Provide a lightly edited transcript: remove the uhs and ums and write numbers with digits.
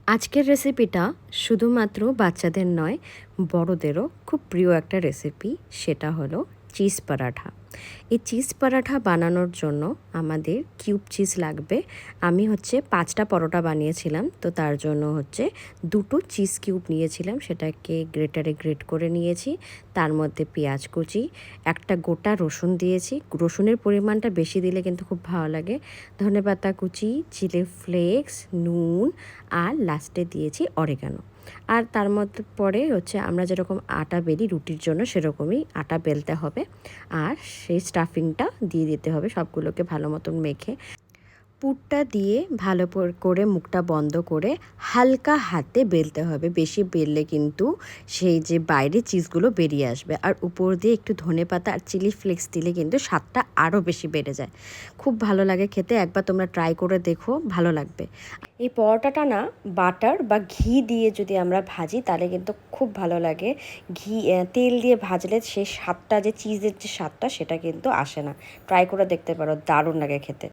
আজকের রেসিপিটা শুধুমাত্র বাচ্চাদের নয়, বড়দেরও খুব প্রিয় একটা রেসিপি। সেটা হলো চিজ পরাঠা। এই চিজ পরাঠা বানানোর জন্য আমাদের কিউব চিজ লাগবে। আমি 5টা পরোটা বানিয়েছিলাম, তো তার জন্য 2টো চিজ কিউব নিয়েছিলাম, সেটাকে গ্রেটারে গ্রেট করে নিয়েছি। তার মধ্যে পেঁয়াজ কুচি, একটা গোটা রসুন দিয়েছি। রসুনের পরিমাণটা বেশি দিলে কিন্তু খুব ভালো লাগে। ধনেপাতা কুচি, চিলি ফ্লেক্স, নুন, আর লাস্টে দিয়েছি অরিগানো। আর তার মধ্যে পরে আমরা যেরকম আটা বেলি রুটির জন্য, সেরকমই আটা বেলতে হবে। আর সেই স্টাফিংটা দিয়ে দিতে হবে সবগুলোকে ভালো মতন মেখে। পুরটা দিয়ে ভালো করে মুখটা বন্ধ করে হালকা হাতে বেলতে হবে। বেশি বেললে কিন্তু সেই যে বাইরে চিজগুলো বেরিয়ে আসবে। আর উপর দিয়ে একটু ধনেপাতা আর চিলি ফ্লেক্স দিলে কিন্তু স্বাদটা আরও বেশি বেড়ে যায়। খুব ভালো লাগে খেতে, একবার তোমরা ট্রাই করে দেখো, ভালো লাগবে। এই পরোটাটা না বাটার বা ঘি দিয়ে যদি আমরা ভাজি তাহলে কিন্তু খুব ভালো লাগে। তেল দিয়ে ভাজলে সেই স্বাদটা, যে চিজের যে স্বাদটা, সেটা কিন্তু আসে না। ট্রাই করে দেখতে পারো, দারুণ লাগে খেতে।